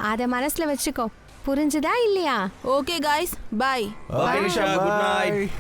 அத மனசுல வச்சுக்கோ. புரிஞ்சுதா இல்லையா? Okay guys, bye. Okay Nisha, good night.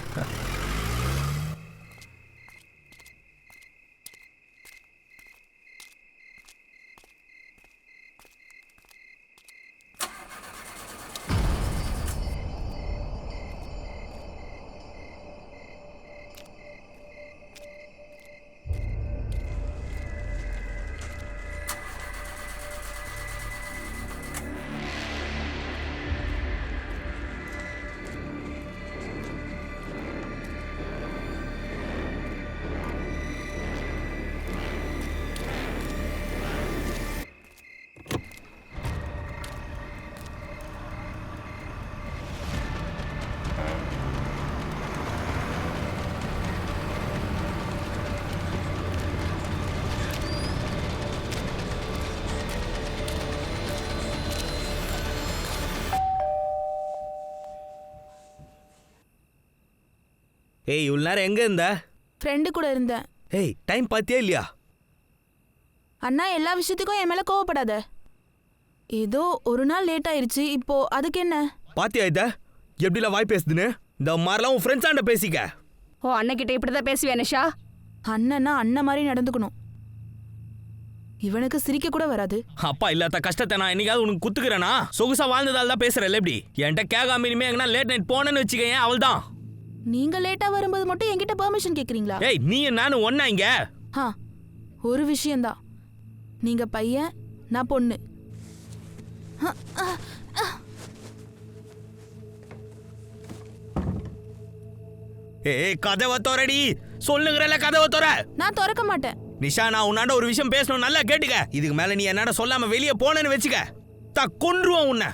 ஏய், இவ்வளோ நேரம் எங்கே இருந்த? ஃப்ரெண்டு கூட இருந்தேன். ஏய், டைம் பார்த்தியா இல்லையா? அண்ணா, எல்லா விஷயத்துக்கும் என் மேல கோவப்படாத. ஏதோ ஒரு நாள் லேட் ஆயிருச்சு, இப்போ அதுக்கு என்ன? பாத்தியா இத எப்படிலாம் வாய் பேசுதுன்னு? இந்த மாதிரிலாம் உன் ஃப்ரெண்ட்ஸாண்ட பேசிக்க. ஓ அண்ணன்கிட்ட இப்படிதான் பேசுவேன் நிஷா? அண்ணன்னா அண்ணன் மாதிரி நடந்துக்கணும். இவனுக்கு சிரிக்க கூட வராது. அப்பா இல்லாத கஷ்டத்தை நான் என்னைக்காவது உனக்கு குத்துக்கிறேனா? சொகுசா வாழ்ந்ததால தான் பேசுறேன். எப்படி என்கிட்ட கேட்காம இனிமே எங்கன்னா லேட் நைட் போனேன்னு வச்சுக்கேன், அவள் தான். நீங்க லேட்டா வரும்போது மட்டும் என்கிட்ட பெர்மிஷன் கேக்குறீங்களா? ஏய், நீ நானும் ஒண்ணா இங்க? ஒரு விஷயம்தான், நீங்க பையன், நான் பொண்ணு. ஏய், கதவை தோறடி. சொல்லுங்கறல, கதவை தோற. நான் திறக்க மாட்டேன். நிஷா, நான் உன்னாண்ட ஒரு விஷயம் பேசணும், நல்லா கேட்டுக்க. இதுக்கு மேல நீ என்னடா சொல்லாம வெளியே போனேன்னு வச்சுக்க, கொன்றுவோம் உன்னை.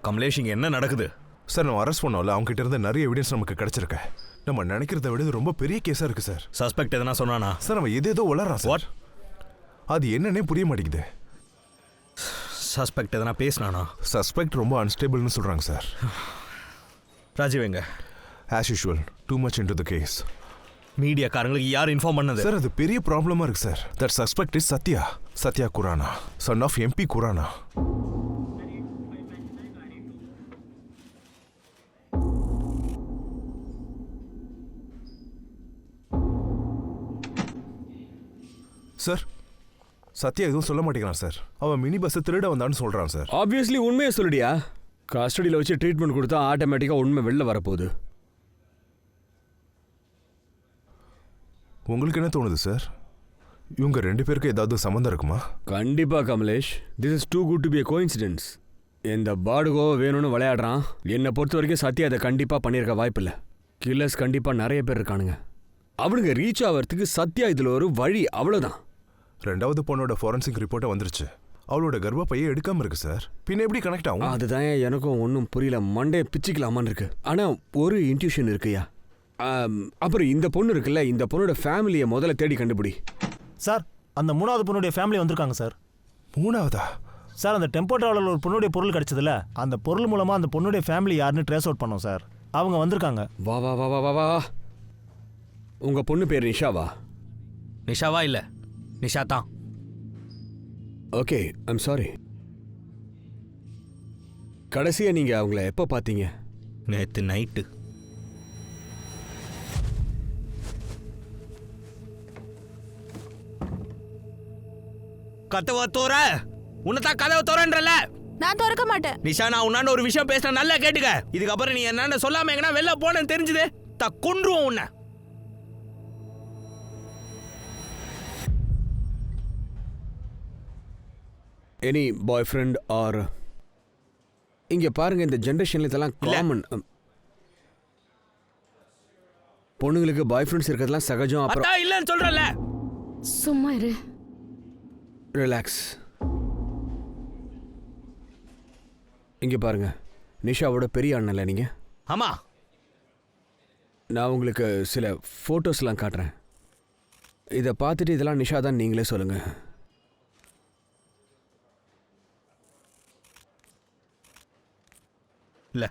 கமலேஷ், இங்க என்ன நடக்குது? சார், நம்ம அரெஸ்ட் பண்ணோம்ல, அவங்க கிட்ட இருந்து நிறைய எவிடன்ஸ் நமக்கு கிடைச்சிருக்கு. நம்ம நினைக்கிறத விட இது ரொம்ப பெரிய கேஸா இருக்கு சார். சஸ்பெக்ட் எதனா சொன்னானா? சார், நம்ம ஏதோ உளறான் சார். அது என்னன்னே புரிய மாட்டேங்குது. சஸ்பெக்ட் எதனா பேசினானா? சஸ்பெக்ட் ரொம்ப அன்ஸ்டேபிள்னு சொல்றாங்க சார். ராஜீவ் எங்க? As usual, too much into the case. மீடியாக்காரங்களுக்கு யார் இன்ஃபார்ம் பண்ணது? சார், அது பெரிய ப்ராப்ளமா இருக்கு sir. That suspect is Satya Khurana, son of MP Khurana. Sir, Satya எதுவும் சொல்ல மாட்டேங்கிறான் சார். அவன் மினி பஸ் திருட வந்தான்னு சொல்றான் சார். ஆப்வியஸ்லி உண்மையை சொல்லுடியா. கஸ்டடியில் வச்சு ட்ரீட்மெண்ட் கொடுத்தா ஆட்டோமேட்டிக்காக உண்மை வெளில வரப்போகுது. உங்களுக்கு என்ன தோணுது சார்? இவங்க ரெண்டு பேருக்கு ஏதாவது சம்மந்தம் இருக்குமா? கண்டிப்பாக Kamlesh, this is too good to be a coincidence. இந்த பாடுகோவை வேணும்னு விளையாடுறான். என்னை பொறுத்த வரைக்கும் சத்யா அதை கண்டிப்பாக பண்ணியிருக்க வாய்ப்பில்லை. கில்லர்ஸ் கண்டிப்பாக நிறைய பேர் இருக்கானுங்க. அவனுங்க ரீச் ஆகிறதுக்கு சத்யா இதில் ஒரு வழி, அவ்வளோதான். ரெண்டாவது பொண்ணோட ஃபாரன்சிக் ரிப்போர்ட்டை வந்துருச்சு. அவளோட கர்ப்பப்பையை எடுக்காம இருக்கு சார். பின்ன எப்படி கனெக்ட் ஆகும்? அதுதான் எனக்கும் ஒன்றும் புரியல. மண்டே பிச்சுக்கலாமான்னு இருக்கு. ஆனால் ஒரு இன்ட்யூஷன் இருக்குயா. அப்புறம் இந்த பொண்ணு இருக்குல்ல, இந்த பொண்ணோட ஃபேமிலியை முதல்ல தேடி கண்டுபிடி. சார், அந்த மூணாவது பொண்ணுடைய ஃபேமிலி வந்திருக்காங்க சார். மூணாவதா? சார், அந்த டெம்போ டிராவலர் ஒரு பொண்ணுடைய பொருள் கிடைச்சதுல, அந்த பொருள் மூலமா அந்த பொண்ணுடைய ஃபேமிலி யாருன்னு ட்ரேஸ் அவுட் பண்ணோம் சார். அவங்க வந்திருக்காங்க. வா வா வா வா வா. உங்க பொண்ணு பேர் நிஷாவா? நிஷாவா? இல்ல, நிஷா தான். Okay, I'm sorry. கடைசியா நீங்க அவங்கள எப்போ பார்த்தீங்க? நேத்து நைட்டு. கதவை தோற. உன்னதான் கதவை தோறன்றல. நான் திறக்க மாட்டேன். நிஷா, நான் உன்னாண்ட ஒரு விஷயம் பேசினா நல்லா கேட்டுக்க. இதுக்கப்புறம் நீ என்னன்னு சொல்லாம எங்கன்னா வெளில போனேன்னு தெரிஞ்சுது, கொன்றுவோம் உன்னை. எனி பாய் ஃப்ரெண்ட் ஆர்? இங்க பாருங்க, இந்த ஜென்ரேஷன்ல இதெல்லாம் காமன். பொண்ணுங்களுக்கு பாய் ஃப்ரெண்ட்ஸ் இருக்கிறதுலாம் சகஜம். அப்புறம் இல்லன்னு சொல்றல. சும்மா இரு. ரிலாக்ஸ். இங்க பாருங்க, நிஷாவோட பெரிய அண்ணன்ல நீங்க. ஆமா. நான் உங்களுக்கு சில ஃபோட்டோஸ்லாம் காட்டுறேன். இதை பார்த்துட்டு இதெல்லாம் நிஷா தான் நீங்களே சொல்லுங்க. இல்ல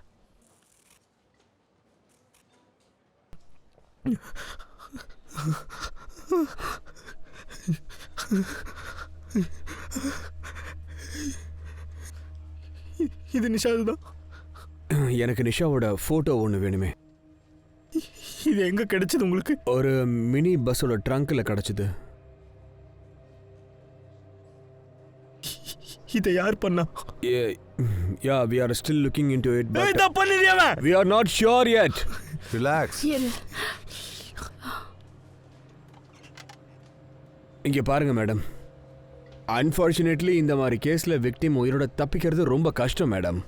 இது நிஷா தான். எனக்கு நிஷாவோட ஃபோட்டோ ஒன்று வேணுமே. இது எங்க கிடைச்சது உங்களுக்கு? ஒரு மினி பஸ்ஸோட ட்ரங்க்ல கிடைச்சது. இதை யார் பண்ணா? Yeah, we are still looking into it, but இத பண்ணிறியாவே? we are not sure yet. Relax. இங்க பாருங்க மேடம், அன்ஃபார்ச்சுனேட்லி இந்த மாதிரி கேஸ்ல விக்டிம் உயிரோட தப்பிக்கிறது ரொம்ப கஷ்டம் மேடம்.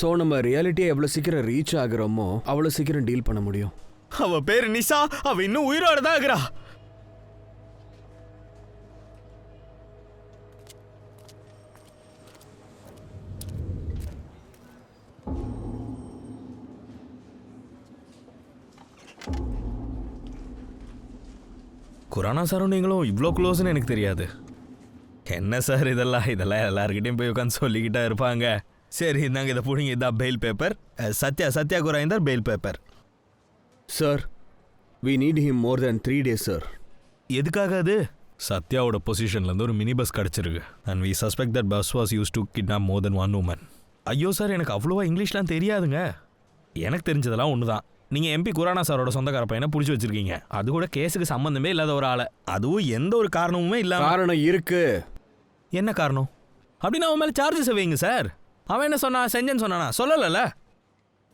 ஸோ நம்ம ரியாலிட்டியை எவ்வளோ சீக்கிரம் ரீச் ஆகுறோமோ அவ்வளோ சீக்கிரம் டீல் பண்ண முடியும். அவ பேரு நிஷா, அவ இன்னும் உயிரோட தான் இருக்கிறா. குரானா சாரும் நீங்களும் இவ்வளோ க்ளோஸ்னு எனக்கு தெரியாது. என்ன சார் இதெல்லாம் எல்லாருக்கிட்டையும் போய் உட்காந்து சொல்லிக்கிட்டா இருப்பாங்க. சரி இந்தாங்க இதை பிடிங்க, இதான் பெயில் பேப்பர். சத்யா குராய்ந்தார் bail paper. Sir, we need him more than 3 days sir. எதுக்காக அது? சத்யாவோட பொசிஷன்லேருந்து ஒரு மினி பஸ் கிடச்சிருக்கு. And we suspect that bus was use to kidnap more than one woman. ஐயோ சார், எனக்கு அவ்வளோவா இங்கிலீஷ்லாம் தெரியாதுங்க. எனக்கு தெரிஞ்சதெல்லாம் ஒன்று தான். நீங்கள் எம்பி குரானா சாரோட சொந்தக்கார பையனை பிடிச்சி வச்சிருக்கீங்க. அது கூட கேஸுக்கு சம்மந்தமே இல்லாத ஒரு ஆளை, அதுவும் எந்த ஒரு காரணமுமே இல்லாம. காரணம் இருக்கு. என்ன காரணம்? அப்படின்னு அவன் மேலே சார்ஜஸ் வைங்க சார். அவன் என்ன சொன்னான்? செஞ்சேன்னு சொன்னானா? சொல்லலைல்ல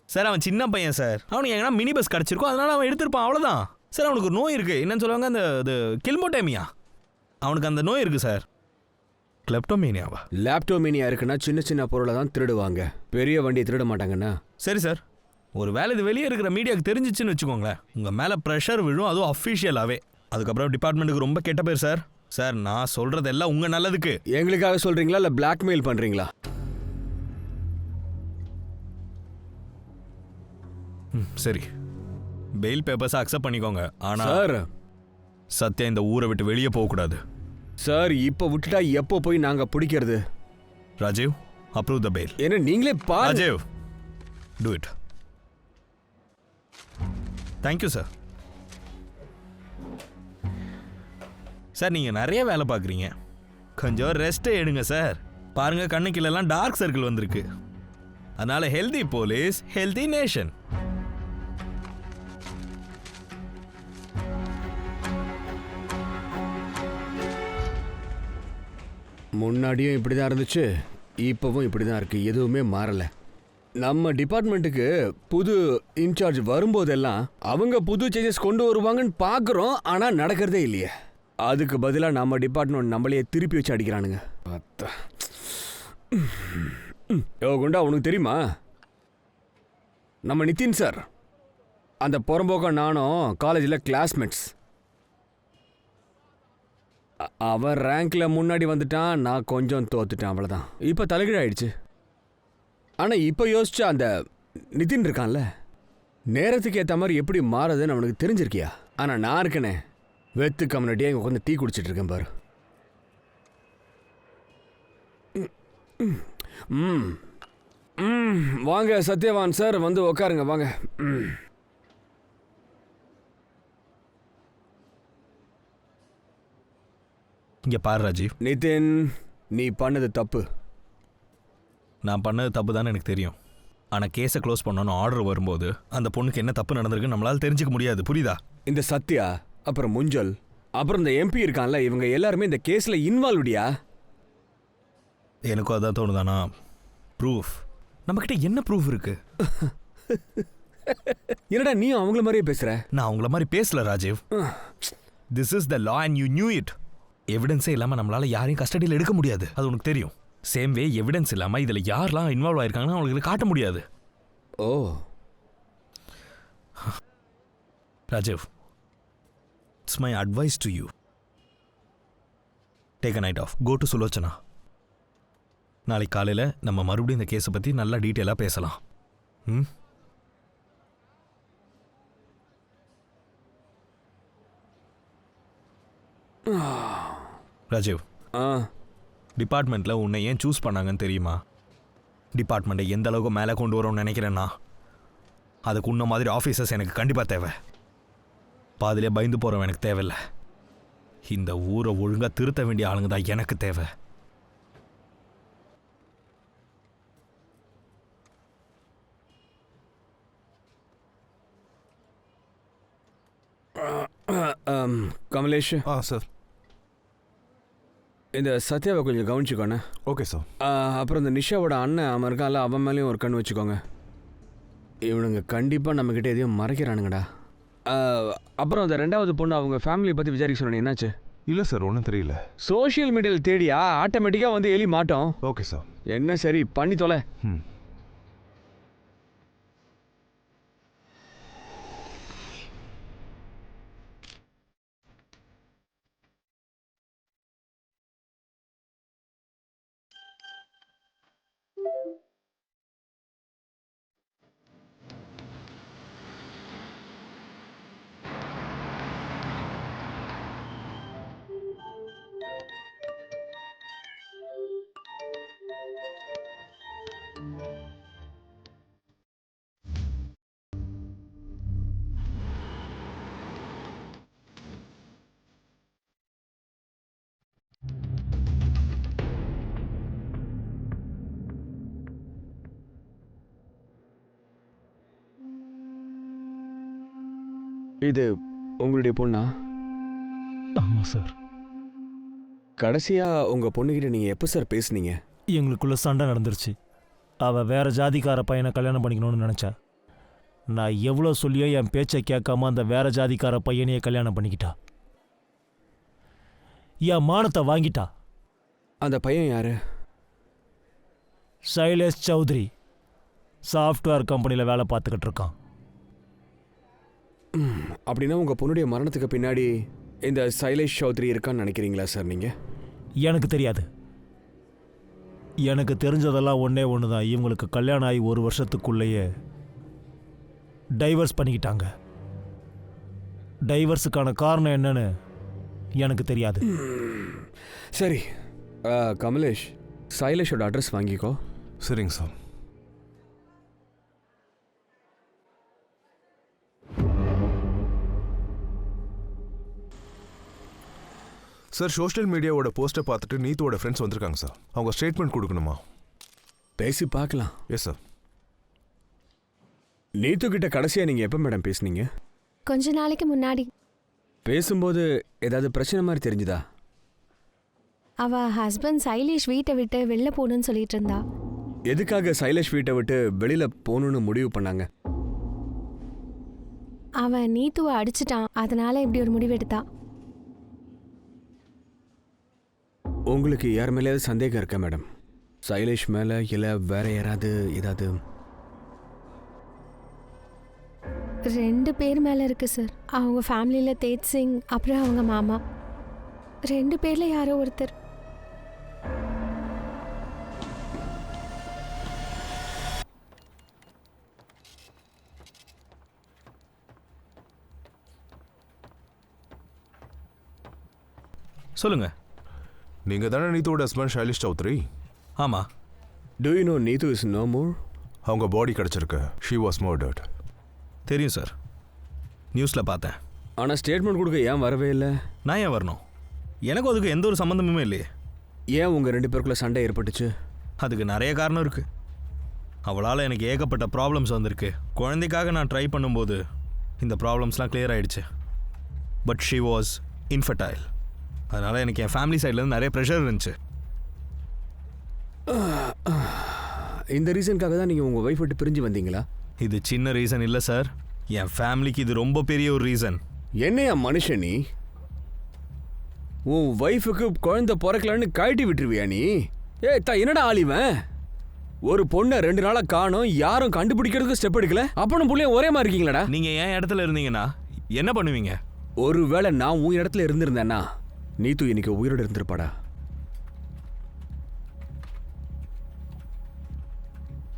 சார். அவன் சின்ன பையன் சார். அவனுக்கு எங்கன்னா மினி பஸ் கிடச்சிருக்கும், அதனால அவன் எடுத்திருப்பான், அவ்வளோதான் சார். அவனுக்கு ஒரு நோய் இருக்குது. என்னன்னு சொல்லுவாங்க? அந்த கில்மோட்டேமியா. அவனுக்கு அந்த நோய் இருக்குது சார். கிளெப்டோமேனியாவா? லேப்டோமேனியா இருக்குன்னா சின்ன சின்ன பொருளை தான் திருடுவாங்க, பெரிய வண்டியை திருட மாட்டாங்கண்ணா. சரி சார், ஒரு வேலை இது வெளியே இருக்கிற மீடியாவுக்கு தெரிஞ்சிச்சுன்னு வச்சுக்கோங்களேன், உங்கள் மேலே ப்ரெஷர் விழும், அதுவும் அஃபிஷியலாகவே. அதுக்கப்புறம் டிபார்ட்மெண்ட்டுக்கு ரொம்ப கெட்ட பேர் சார். சார், நான் சொல்கிறது எல்லாம் உங்கள் நல்லதுக்கு. எங்களுக்காக சொல்கிறீங்களா இல்லை பிளாக்மெயில் பண்ணுறீங்களா? சரி, பெயில் பேப்பர்ஸை அக்செப்ட் பண்ணிக்கோங்க. ஆனால் சார், சத்யா இந்த ஊரை விட்டு வெளியே போகக்கூடாது. சார் இப்போ விட்டுட்டா எப்போ போய் நாங்கள் பிடிக்கிறது? ராஜீவ், அப்ரூவ் த பெயில். என்ன நீங்களே பாரு. Rajiv, do it. Thank you sir. Sir, நீங்கள் நிறைய வேலை பார்க்குறீங்க, கொஞ்சம் ரெஸ்ட்டே எடுங்க சார். பாருங்கள், கண்ணுக்கெல்லாம் டார்க் சர்க்கிள் வந்திருக்கு. அதனால ஹெல்தி போலீஸ், ஹெல்தி நேஷன். முன்னாடியும் இப்படி தான் இருந்துச்சு, இப்போவும் இப்படி தான் இருக்குது, எதுவுமே மாறலை. நம்ம டிபார்ட்மெண்ட்டுக்கு புது இன்சார்ஜ் வரும்போதெல்லாம் அவங்க புது சேஞ்சஸ் கொண்டு வருவாங்கன்னு பார்க்குறோம், ஆனால் நடக்கிறதே இல்லையே. அதுக்கு பதிலாக நம்ம டிபார்ட்மெண்ட் நம்மளையே திருப்பி வச்சு அடிக்கிறானுங்க. குண்டா, உனக்கு தெரியுமா நம்ம நிதின் சார், அந்த புறம்போக்க நானும் காலேஜில் கிளாஸ்மேட்ஸ். அவன் ரேங்க்ல முன்னாடி வந்துட்டான், நான் கொஞ்சம் தோத்துட்டேன், அவ்வளோதான். இப்போ தலைகீழ ஆயிடுச்சு. ஆனால் இப்போ யோசிச்சா அந்த நிதின் இருக்கான்ல, நேரத்துக்கு ஏற்ற மாதிரி எப்படி மாறுதுன்னு அவனுக்கு தெரிஞ்சிருக்கியா? ஆனால் நான் இருக்கனே, வெத்து கம்யூனிட்டியாக இங்கே உட்காந்து டீ குடிச்சிட்டு இருக்கேன் பாரு. வாங்க சத்யவான் சார், வந்து உக்காருங்க, வாங்க. இங்கே பாரு ராஜீவ், நிதின், நீ பண்ணது தப்பு. நான் பண்ணது தப்பு தானே எனக்கு தெரியும். ஆனால் கேஸை க்ளோஸ் பண்ணணும்னு ஆர்டர் வரும்போது அந்த பொண்ணுக்கு என்ன தப்பு நடந்திருக்குன்னு நம்மளால் தெரிஞ்சுக்க முடியாது, புரியுதா? இந்த சத்யா, அப்புறம் முஞ்சல், அப்புறம் இந்த எம்பி இருக்கான்ல, இவங்க எல்லாருமே இந்த கேஸில் இன்வால்வ்டியா? எனக்கும் அதான் தோணுதானா? ப்ரூஃப் நம்மக்கிட்ட என்ன ப்ரூஃப் இருக்கு? என்னடா நீயும் அவங்கள மாதிரியே பேசுற? நான் அவங்கள மாதிரி பேசல Rajiv. This is the law and you knew it. எவிடன்ஸே இல்லாமல் நம்மளால யாரையும் கஸ்டடியில் எடுக்க முடியாது, அது உனக்கு தெரியும். சேம் வே எவிடன்ஸ் இல்லாமல் இதில் யாரெல்லாம் இன்வால்வ் ஆயிருக்காங்கன்னு அவங்களுக்கு காட்ட முடியாது. Oh Rajiv, it's my advice to you. Take a night off, go to Sulochana. நாளைக்கு காலையில் நம்ம மறுபடியும் இந்த கேஸை பற்றி நல்லா டீட்டெயிலாக பேசலாம். ராஜீவ், ஆ டிபார்ட்மெண்ட்டில் உன்னை ஏன் சூஸ் பண்ணாங்கன்னு தெரியுமா? டிபார்ட்மெண்ட்டை எந்த அளவுக்கு மேலே கொண்டு வரோம்னு நினைக்கிறேன்னா அதுக்கு உன்ன மாதிரி ஆஃபீஸர்ஸ் எனக்கு கண்டிப்பாக தேவை. பாதிலே பயந்து போகிறவன் எனக்கு தேவையில்லை. இந்த ஊரை ஒழுங்காக திருத்த வேண்டிய ஆளுங்க தான் எனக்கு தேவை. கமலேஷ், சார். இந்த சத்யாவை கொஞ்சம் கவனிச்சுக்கோண்ணே. Okay sir. அப்புறம் இந்த நிஷாவோட அண்ணன் அவன் இருக்கான்ல, அவன் மேலேயும் ஒரு கண் வச்சுக்கோங்க. இவனுங்க கண்டிப்பாக நம்மக்கிட்ட எதையும் மறைக்கிறானுங்கடா. அப்புறம் அந்த 2வது பொண்ணு அவங்க ஃபேமிலியை பற்றி விசாரிக்க சொன்னேன், என்னாச்சு? இல்லை சார், ஒன்றும் தெரியல. சோஷியல் மீடியாவில் தேடியா ஆட்டோமேட்டிக்காக வந்து எலி மாட்டோம். Okay sir. என்ன சரி பண்ணி தொலை. இது உங்களுடைய பொண்ணா? ஆமாம் சார். கடைசியாக உங்கள் பொண்ணுக்கிட்ட நீங்கள் எப்போ சார் பேசுனீங்க? எங்களுக்குள்ள சண்டை நடந்துருச்சு. அவள் வேற ஜாதிக்கார பையனை கல்யாணம் பண்ணிக்கணும்னு நினச்சா. நான் எவ்வளோ சொல்லியோ என் பேச்சை கேட்காம அந்த வேற ஜாதிக்கார பையனையே கல்யாணம் பண்ணிக்கிட்டா. என் மானத்தை வாங்கிட்டா. அந்த பையன் யாரு? சைலேஷ் சௌத்ரி. சாஃப்ட்வேர் கம்பெனியில் வேலை பார்த்துக்கிட்டு இருக்கான். அப்படின்னா உங்கள் பொண்ணுடைய மரணத்துக்கு பின்னாடி இந்த சைலேஷ் சௌத்ரி இருக்கான்னு நினைக்கிறீங்களா சார் நீங்கள்? எனக்கு தெரியாது. எனக்கு தெரிஞ்சதெல்லாம் ஒன்றே ஒன்று தான். இவங்களுக்கு கல்யாணம் ஆகி 1 வருஷத்துக்குள்ளேயே டைவர்ஸ் பண்ணிக்கிட்டாங்க. டைவர்ஸுக்கான காரணம் என்னன்னு எனக்கு தெரியாது. சரி கமலேஷ், சைலேஷோட அட்ரஸ் வாங்கிக்கோ. சரிங்க சார். சார், சோஷியல் மீடியாவோட போஸ்ட்டை பார்த்துட்டு நீத்துவோட ஃப்ரெண்ட்ஸ் வந்திருக்காங்க சார். அவங்க ஸ்டேட்மெண்ட் கொடுக்கணுமா? பேசி பார்க்கலாம். Yes sir. நீத்து கிட்ட கடைசியாக நீங்கள் எப்போ மேடம் பேசுனீங்க? கொஞ்ச நாளைக்கு முன்னாடி. பேசும்போது ஏதாவது பிரச்சனை மாதிரி தெரிஞ்சுதா? அவ ஹஸ்பண்ட் சைலேஷ் வீட்டை விட்டு வெளில போகணும்னு சொல்லிட்டு இருந்தா. எதுக்காக சைலேஷ் வீட்டை விட்டு வெளியில் போகணுன்னு முடிவு பண்ணாங்க? அவன் நீத்துவை அடிச்சிட்டான், அதனால இப்படி ஒரு முடிவு எடுத்தா. உங்களுக்கு யார் மேலேயாவது சந்தேகம் இருக்கா மேடம்? சைலேஷ் மேலே இல்லை வேற யாராவது ஏதாவது? 2 பேர் மேலே இருக்கு சார். அவங்க ஃபேமிலியில் தேஜ் சிங், அப்புறம் அவங்க மாமா. 2 பேரில் யாரோ ஒருத்தர். சொல்லுங்க. நீங்கள் தானே நீத்துவோட ஹஸ்பண்ட் சைலேஷ் சௌத்ரி? ஆமாம். Do you know Neethu is no more? அவங்க பாடி கிடச்சிருக்கு. She was murdered. தெரியும் சார், நியூஸில் பார்த்தேன். ஆனால் ஸ்டேட்மெண்ட் கொடுக்க ஏன் வரவே இல்லை? நான் ஏன் வரணும்? எனக்கும் அதுக்கு எந்த ஒரு சம்மந்தமுமே இல்லையே. ஏன் உங்கள் 2 பேருக்குள்ள சண்டை ஏற்பட்டுச்சு? அதுக்கு நிறைய காரணம் இருக்குது. அவளால் எனக்கு ஏகப்பட்ட ப்ராப்ளம்ஸ் வந்திருக்கு. குழந்தைக்காக நான் ட்ரை பண்ணும்போது இந்த ப்ராப்ளம்ஸ்லாம் கிளியர் ஆகிடுச்சு. But she was infertile. அதனால் எனக்கு என் ஃபேமிலி சைட்லேருந்து நிறைய ப்ரெஷர் இருந்துச்சு. இந்த ரீசனுக்காக தான் நீங்கள் உங்கள் ஒய்ஃப் விட்டு பிரிஞ்சு வந்தீங்களா? இது சின்ன ரீசன் இல்லை சார். என் ஃபேமிலிக்கு இது ரொம்ப பெரிய ஒரு ரீசன். என்னையா மனுஷன் நீ? உன் ஒய்ஃபுக்கு குழந்தை பிறக்கலன்னு கழட்டி விட்டுருவியா நீ? என்னடா ஆளிவன்? ஒரு பொண்ணை 2 நாளாக காணோம், யாரும் கண்டுபிடிக்கிறதுக்கு ஸ்டெப் எடுக்கல. அப்பனும் புள்ளையும் ஒரே மாதிரி இருக்கீங்களாடா? நீங்கள் என் இடத்துல இருந்தீங்கன்னா என்ன பண்ணுவீங்க? ஒருவேளை நான் உன் இடத்துல இருந்திருந்தேன்னா நீத்து இன்னைக்கு உயிரோடு இருந்திருப்பாடா.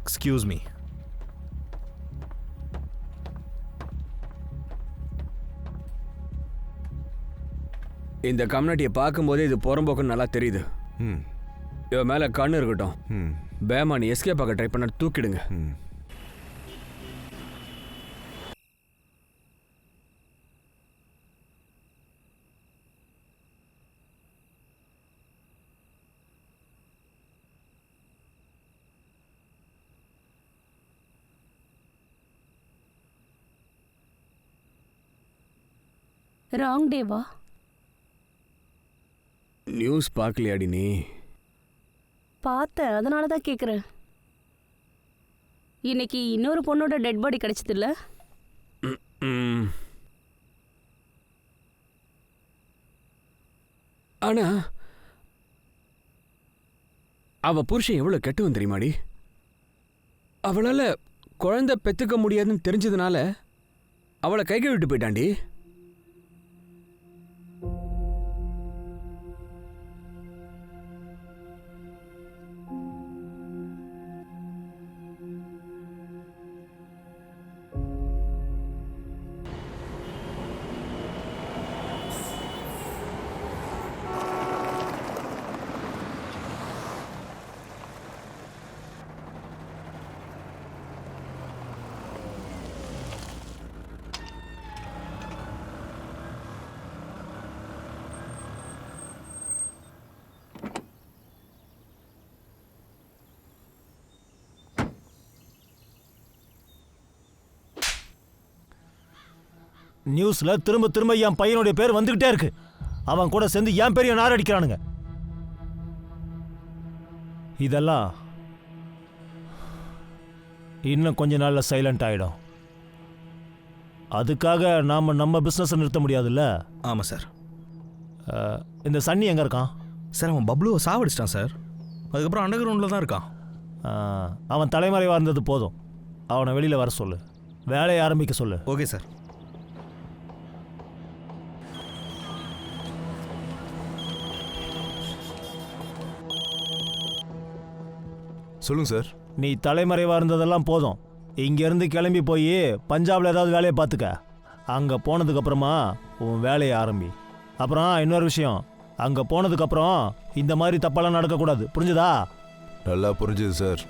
Excuse me. இந்த கம்யூனிட்டியை பார்க்கும்போதே இது புறம்போக்குன்னு நல்லா தெரியுது. ம் இவன் மேலே கண்ணு இருக்கட்டும். ம் பேமா நீ எஸ்கேப் ஆக ட்ரை பண்ண தூக்கிடுங்க. ம் ராங் டேவா? நியூஸ் பார்க்கலையாடி நீ? பார்த்தேன், அதனால தான் கேட்குறேன். இன்னைக்கு இன்னொரு பொண்ணோட டெட் பாடி கிடைச்சதில்ல? ம். ஆனா அவ புருஷன் எவ்வளவு கெட்டவன் தெரியுமாடி? அவளால குழந்தை பெத்துக்க முடியாதுன்னு தெரிஞ்சதுனால அவளை கைக விட்டு போயிட்டாண்டி. நியூஸ்ல திரும்ப திரும்ப என் பையனுடைய பேர் வந்துகிட்டே இருக்கு. அவன் கூட சேர்ந்து என் பெரிய நாரடிக்கிறானுங்க. இதெல்லாம் இன்னும் கொஞ்ச நாள்ல சைலண்ட் ஆயிடும். அதுக்காக நாம நம்ம பிசினஸ் நிறுத்த முடியாதுல்ல? ஆமாம் சார். இந்த சன்னி எங்க இருக்கான் சார்? அவன் பப்ளுவை சாவடிச்சிட்டான் சார். அதுக்கப்புறம் அண்டர் கிரவுண்டில் தான் இருக்கான். அவன் தலைமறைவாக இருந்தது போதும். அவனை வெளியில் வர சொல்லு, வேலையை ஆரம்பிக்க சொல்லு. Okay sir. சொல்லுங்க சார். நீ தலைமறைவாக இருந்ததெல்லாம் போதும். இங்கேருந்து கிளம்பி போய் பஞ்சாபில் ஏதாவது வேலையை பார்த்துக்க. அங்கே போனதுக்கப்புறமா உன் வேலையை ஆரம்பி. அப்புறம் இன்னொரு விஷயம், அங்கே போனதுக்கப்புறம் இந்த மாதிரி தப்பெல்லாம் நடக்கக்கூடாது, புரிஞ்சுதா? நல்லா புரிஞ்சுது சார்.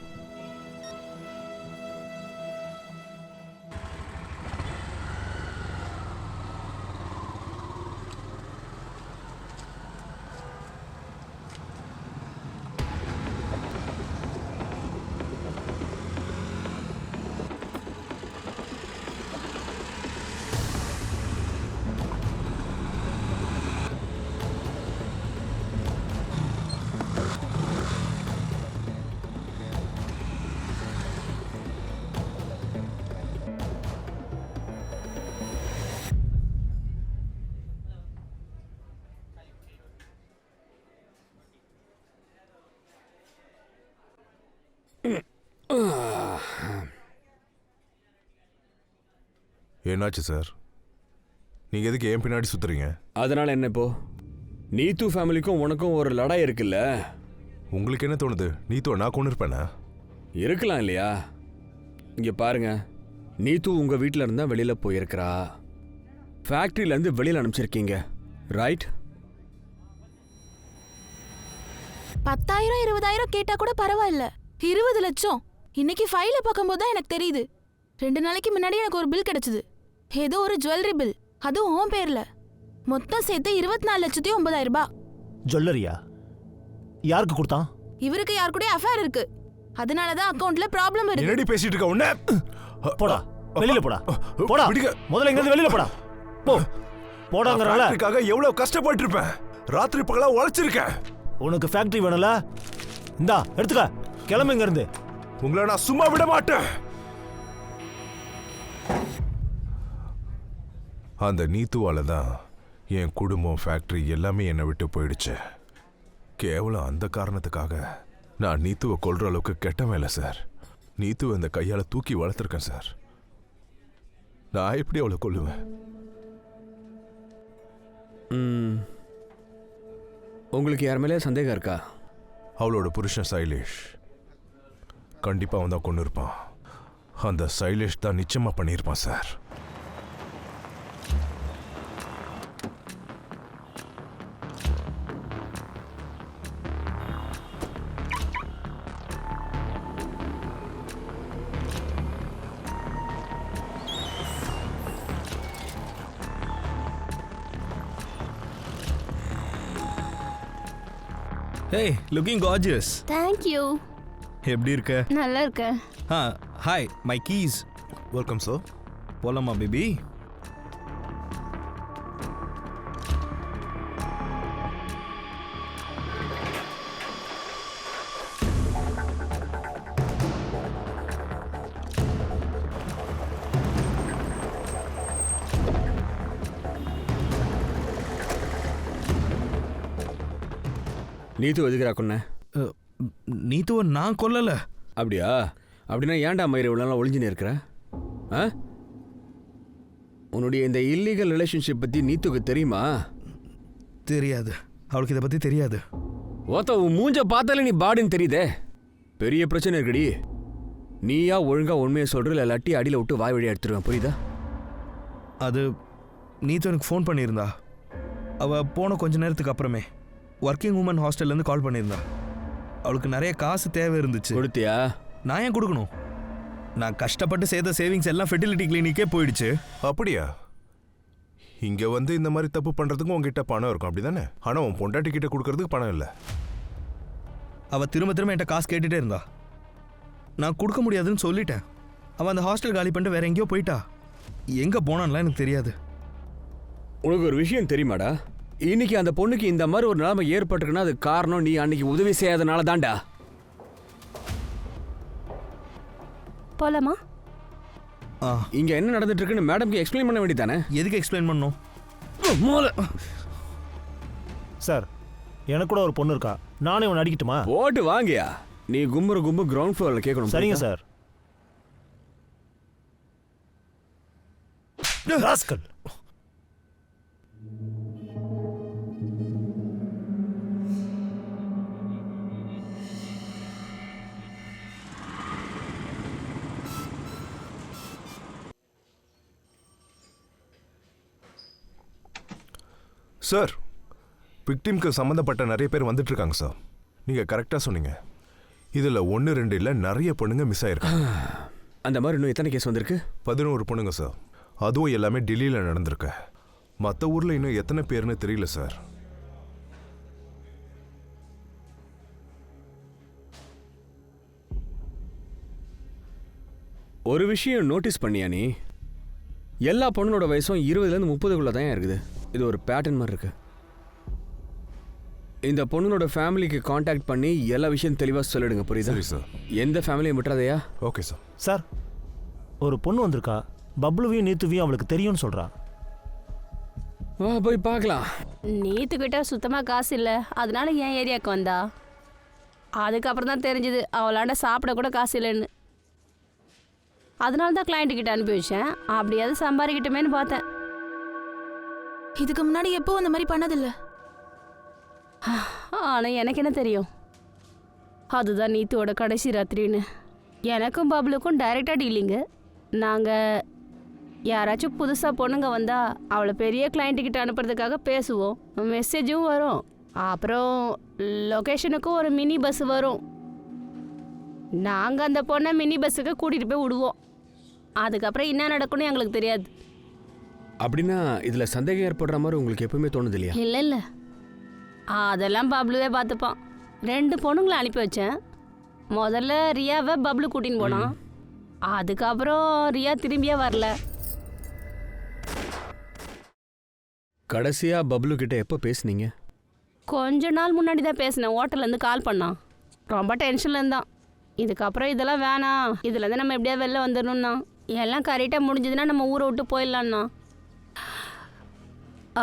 என்னாச்சு சார்? நீங்க எதுக்கு ஏன் பின்னாடி சுத்துறீங்க? அதனால என்ன இப்போ? நீத்து ஃபேமிலிக்கும் உனக்கும் ஒரு லடாய் இருக்குல்ல? உங்களுக்கு என்ன தோணுது? நீத்து நான் கொண்டு இருப்பேனா? இருக்கலாம் இல்லையா? இங்க பாருங்க, நீத்து உங்க வீட்டில இருந்தா வெளியில போயிருக்கிறா. ஃபேக்டரியில இருந்து வெளியில அனுப்பிச்சிருக்கீங்க, ரைட்? 10,000 20,000 கேட்டா கூட பரவாயில்ல. 20 லட்சம் இன்னைக்கு ஃபைல பார்க்கும்போது தான் எனக்கு தெரியுது. 2 நாளைக்கு முன்னாடி எனக்கு ஒரு பில் கிடைச்சது. ஏதோ ஒரு ஜுவல்லரி பில், அதுவும் உன் பேர்ல. மொத்தம் சேர்த்து 24,09,000 ரூபாய். ஜுவல்லரியா? யாருக்கு கொடுத்தான்? இவருக்கு யார் கூட அஃபேர் இருக்கு, அதனால தான் அக்கவுண்ட்ல ப்ராப்ளம் இருக்கு. என்னடி பேசிட்டு இருக்க? உன்ன போடா, வெளியில போடா. போடா, முதல்ல இங்க இருந்து வெளியில போடா. போ, போடாங்கறல. ஃபேக்டரிக்காக எவ்வளவு கஷ்டப்பட்டு இருப்பேன். ராத்திரி பகலா உழைச்சிருக்கேன். உனக்கு ஃபேக்டரி வேணும்ல? இந்தா எடுத்துக்க, கிளம்பு இங்க இருந்து. உங்களை நான் சும்மா விட மாட்டேன். அந்த நீத்துவால தான் என் குடும்பம், ஃபேக்டரி எல்லாமே என்னை விட்டு போயிடுச்சு. கேவலம் அந்த காரணத்துக்காக நான் நீத்துவை கொல்ற அளவுக்கு கெட்டவன் இல்லை சார். நீத்துவை இந்த கையால தூக்கி வளர்த்துருக்கேன் சார். நான் எப்படி அவளை கொல்லுவேன்? உங்களுக்கு யார் மேலே சந்தேகம் இருக்கா? அவளோட புருஷன் சைலேஷ். கண்டிப்பா அவன் தான் கொண்டு இருப்பான். அந்த சைலேஷ் தான் நிச்சயமா பண்ணியிருப்பான் sir. Hey, looking gorgeous. Thank you. எப்படி இருக்க? நல்லா இருக்கேன். Hi, my keys. Welcome sir. போலாமா பேபி? நீத்து எதுக்குறா கொன்ன? நீத்துவ நான் கொல்லல. அப்படியா? அப்படின்னா ஏன்டா மயிறு இவ்வளோ நாள் ஒளிஞ்சுன்னு இருக்கிற? ஆ, உன்னுடைய இந்த இல்லீகல் ரிலேஷன்ஷிப் பற்றி நீத்துக்கு தெரியுமா? தெரியாது, அவளுக்கு இதை பற்றி தெரியாது. ஓத்த உன் மூஞ்ச பார்த்தாலே நீ பாடின்னு தெரியுதே. பெரிய பிரச்சனை இருக்குடி. நீயா ஒழுங்கா உண்மையை சொல்ற, இல்லை லட்டி அடியில் விட்டு வாய் வழியாக எடுத்துருவேன், புரியுதா? அது நீத்து எனக்கு ஃபோன் பண்ணியிருந்தா. அவள் போன கொஞ்ச நேரத்துக்கு அப்புறமே ஒர்க்கிங் உமன் ஹாஸ்டல்லேருந்து கால் பண்ணியிருந்தா. அவளுக்கு நிறைய காசு தேவை இருந்துச்சு. கொடுத்தியா? நான் ஏன் கொடுக்கணும்? நான் கஷ்டப்பட்டு சேர்த்த சேவிங்ஸ் எல்லாம் ஃபெர்டிலிட்டி கிளினிக்கே போயிடுச்சு. அப்படியா? இங்க வந்து இந்த மாதிரி தப்பு பண்றதுக்கு உங்ககிட்ட பணம் இருக்கும், அப்படிதானே? ஆனா உன் பொண்டாட்டி கிட்ட கொடுக்கறதுக்கு பணம் இல்லை. அவள் திரும்ப திரும்ப என்கிட்ட காசு கேட்டுகிட்டே இருந்தா. நான் கொடுக்க முடியாதுன்னு சொல்லிட்டேன். அவள் அந்த ஹாஸ்டல் காலி பண்ணிட்டு வேற எங்கேயோ போயிட்டா. எங்கே போனான்லாம் எனக்கு தெரியாது. உனக்கு ஒரு விஷயம் தெரியுமாடா? இன்னைக்கு அந்த பொண்ணுக்கு இந்த மாதிரி ஒரு நிலைமை ஏற்பட்டிருக்குன்னா அது காரணம் நீ அன்னைக்கு உதவி செய்யாதனால தான்டா. போலாமா? இங்க என்ன நடந்துட்டு இருக்குன்னு மேடம்க்கு எக்ஸ்பிளைன் பண்ண வேண்டியதானே? எதுக்கு எக்ஸ்பிளைன் பண்ணணும்? சார், எனக்கு கூட ஒரு பொண்ணு இருக்கா. நானே உன்னை அடிக்கட்டுமா? போட்டு வாங்கியா. நீ கும்புற கும்பு கிரவுண்ட் ஃப்ளோர்ல கேட்கணும். சரிங்க சார். ராஸ்கல். சார், விக்டிம்க்கு சம்மந்தப்பட்ட நிறைய பேர் வந்துட்டு இருக்காங்க சார். நீங்க கரெக்டா சொன்னீங்க. இதுல 1 2 இல்ல, நிறைய பொண்ணுங்க மிஸ் ஆயிருக்காங்க. அந்த மாதிரி இன்னும் எத்தனை கேஸ் வந்திருக்கு? 11 பொண்ணுங்க சார். அதுவும் எல்லாமே டெல்லியில நடந்திருக்கு. மற்ற ஊர்ல இன்னும் எத்தனை பேர்னு தெரியல சார். ஒரு விஷயம் நோட்டீஸ் பண்ணியா நீ? எல்லா பொண்ணோட வயசும் 20லேருந்து 30க்குள்ள தான் இருக்குது. இது ஒரு பேட்டர்ன் மாதிரி இருக்கு. இந்த பொண்ணோட ஃபேமிலிக்கு காண்டாக்ட் பண்ணி எல்லா விஷயம் தெளிவாக சொல்லிடுங்க, புரியுதா? சரி சார். எந்த ஃபேமிலியும் விட்டுறதையா? Okay sir. சார், ஒரு பொண்ணு வந்திருக்கா. பப்ளுவையும் நீத்துவையும் அவளுக்கு தெரியும்னு சொல்றா. போய் பார்க்கலாம். நீத்துக்கிட்ட சுத்தமாக காசு இல்லை, அதனால என் ஏரியாவுக்கு வந்தா. அதுக்கப்புறம் தான் தெரிஞ்சது அவளாண்ட சாப்பிட கூட காசு இல்லைன்னு. அதனால தான் கிளைண்ட்டுக்கிட்ட அனுப்பி வச்சேன். அப்படியாவது சம்பாதிக்கிட்டமேன்னு பார்த்தேன். இதுக்கு முன்னாடி எப்போ அந்த மாதிரி பண்ணதில்ல. ஆனால் எனக்கு என்ன தெரியும், அதுதான் நீத்துவோட கடைசி ராத்திரின்னு. எனக்கும் பப்ளுக்கும் டைரெக்டாக டீலிங்கு. நாங்கள் யாராச்சும் புதுசாக பொண்ணுங்க வந்தால் அவளை பெரிய கிளைண்ட்டுக்கிட்ட அனுப்புறதுக்காக பேசுவோம். மெசேஜும் வரும். அப்புறம் லொக்கேஷனுக்கும் ஒரு மினி பஸ் வரும். நாங்கள் அந்த பொண்ணை மினி பஸ்ஸுக்கு கூட்டிகிட்டு போய் விடுவோம். அதுக்கப்புறம் என்ன நடக்கும்னு எங்களுக்கு தெரியாது. அப்படின்னா இதில் சந்தேகம் ஏற்படுற மாதிரி உங்களுக்கு எப்பவுமே தோணுது இல்லையா? இல்லை இல்லை, அதெல்லாம் பப்ளுவே பார்த்துப்பான். 2 பொண்ணுங்களை அனுப்பி வச்சேன். முதல்ல ரியாவை பப்ளு கூட்டின்னு போனான். அதுக்கப்புறம் ரியா திரும்பியே வரல. கடைசியாக பப்ளு கிட்ட எப்போ பேசுனீங்க? கொஞ்ச நாள் முன்னாடி தான் பேசினேன். ஹோட்டல்லேருந்து கால் பண்ணான். ரொம்ப டென்ஷனில் இருந்தான். இதுக்கப்புறம் இதெல்லாம் வேணாம், இதுலேருந்து நம்ம எப்படியா வெளில வந்துடணும்னா, எல்லாம் கரெக்டாக முடிஞ்சதுன்னா நம்ம ஊரை விட்டு போயிடலான்னா.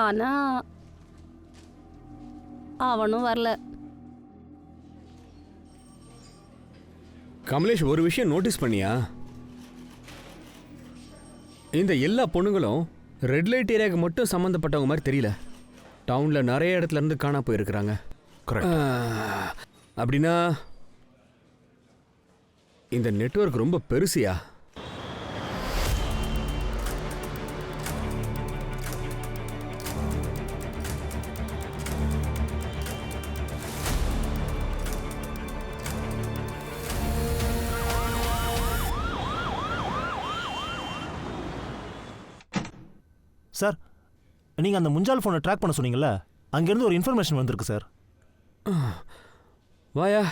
ஆனால் அவனும் வரல. கமலேஷ், ஒரு விஷயம் நோட்டீஸ் பண்ணியா? இந்த எல்லா பொண்ணுங்களும் ரெட் லைட் ஏரியாவுக்கு மட்டும் சம்மந்தப்பட்டவங்க மாதிரி தெரியல. டவுனில் நிறைய இடத்துல இருந்து காணா போயிருக்கிறாங்க. அப்படின்னா இந்த நெட்வொர்க் ரொம்ப பெருசியா? சார், நீங்கள் அந்த முஞ்சால் ஃபோனை ட்ராக் பண்ண சொன்னீங்கல்ல, அங்கேருந்து ஒரு இன்ஃபர்மேஷன் வந்திருக்கு சார். வாயா.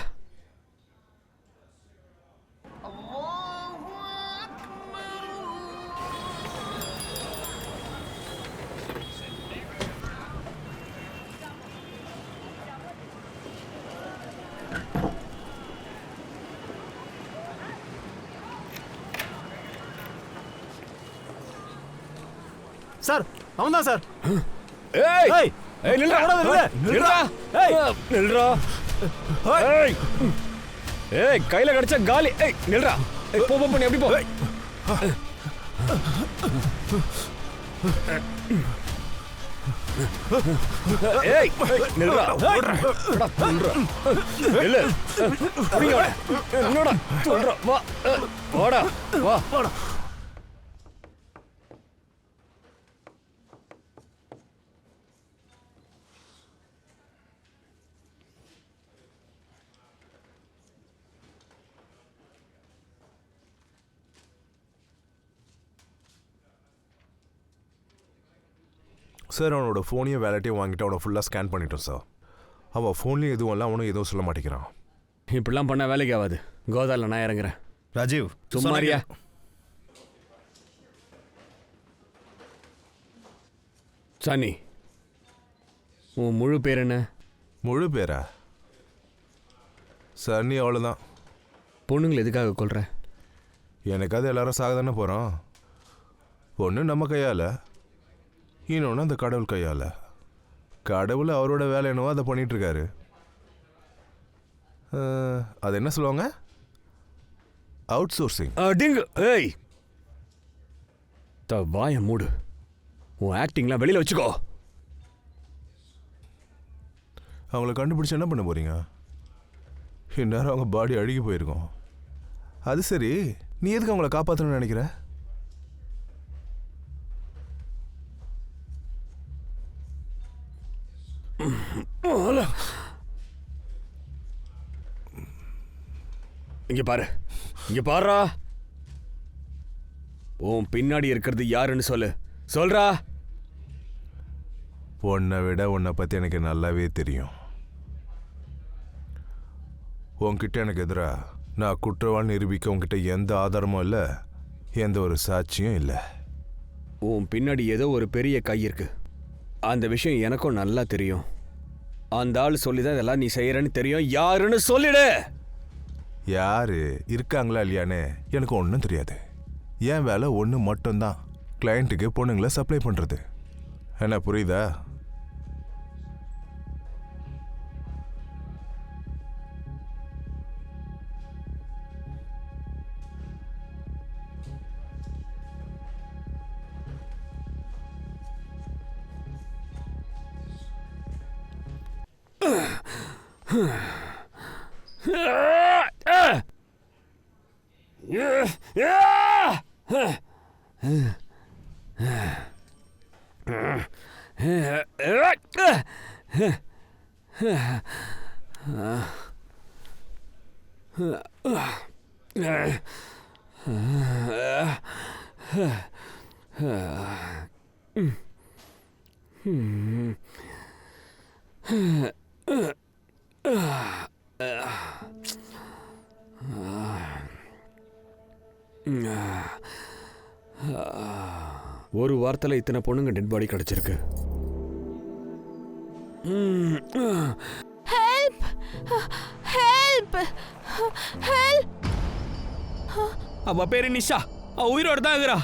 சார் அவன் தான் சார். ஏய் ஏய் ஏய் நில்றா. நில்றா. ஏய் நில்றா. ஏய் ஏய் கையில கடிச்ச காலி. ஏய் நில்றா. ஏய் போ போ நீ எப்படி போ. ஏய் நில்றா. நில்றா. இல்ல. புடிங்க. என்னடா சொல்றா. வா. வாடா. வா. சார் அவனோட ஃபோனையும் வேலட்டையும் வாங்கிட்டு அவனை ஃபுல்லாக ஸ்கேன் பண்ணிட்டோம் சார். அவன் ஃபோன்லேயும் எதுவும் இல்லை, அவனும் எதுவும் சொல்ல மாட்டேங்கிறான். இப்படிலாம் பண்ண வேலைக்கு ஆகாது. கோதால நான் இறங்குறேன். ராஜீவ் சும்மாரியா. சானி உன் முழு பேர் என்ன? முழு பேரா? சார் நீ அவ்வளோதான். பொண்ணுங்களை எதுக்காக கொல்ற? எனக்காவது எல்லாரும் சாக தானே போகிறோம். ஒன்று நம்ம கையால், இன்னொன்று அந்த கடவுள் கையால். கடவுள் அவரோட வேலை என்னவோ அதை பண்ணிகிட்ருக்காரு. அது என்ன சொல்லுவாங்க? Outsourcing. டிங்கு. ஏய் வாய மூடு. உன் ஆக்டிங்லாம் வெளியில் வச்சுக்கோ. அவங்கள கண்டுபிடிச்சி என்ன பண்ண போகிறீங்க? இந்நேரம் அவங்க பாடி அழுகி போயிருக்கோம். அது சரி, நீ எதுக்கு அவங்கள காப்பாற்றணும்னு நினைக்கிற? இங்க பாரு. இங்க பாருடா. உன் பின்னாடி இருக்கிறது யாருன்னு சொல்லு. சொல்றா. உன்னை விட உன்னை பற்றி எனக்கு நல்லாவே தெரியும். உன்கிட்ட எனக்கு எதிராக நான் குற்றவாளி நிரூபிக்க உன்கிட்ட எந்த ஆதாரமும் இல்லை, எந்த ஒரு சாட்சியும் இல்லை. உன் பின்னாடி ஏதோ ஒரு பெரிய கை இருக்கு. அந்த விஷயம் எனக்கும் நல்லா தெரியும். அந்த ஆள் சொல்லிதான் இதெல்லாம் நீ செய்யறன்னு தெரியும். யாருன்னு சொல்லிடு. யாரு இருக்காங்களா இல்லையான்னு எனக்கு ஒன்றும் தெரியாது. என் வேலை ஒன்று மட்டும்தான், கிளையண்ட்டுக்கு பொண்ணுங்களை சப்ளை பண்ணுறது. என்ன புரியுதா? ஒரு வாரத்தில் இத்தனை பொண்ணுங்க டெட் பாடி கிடைச்சிருக்கு. Help help help. அவ பேரு நிஷா. அவ உயிரோட தான் இருக்கிறா.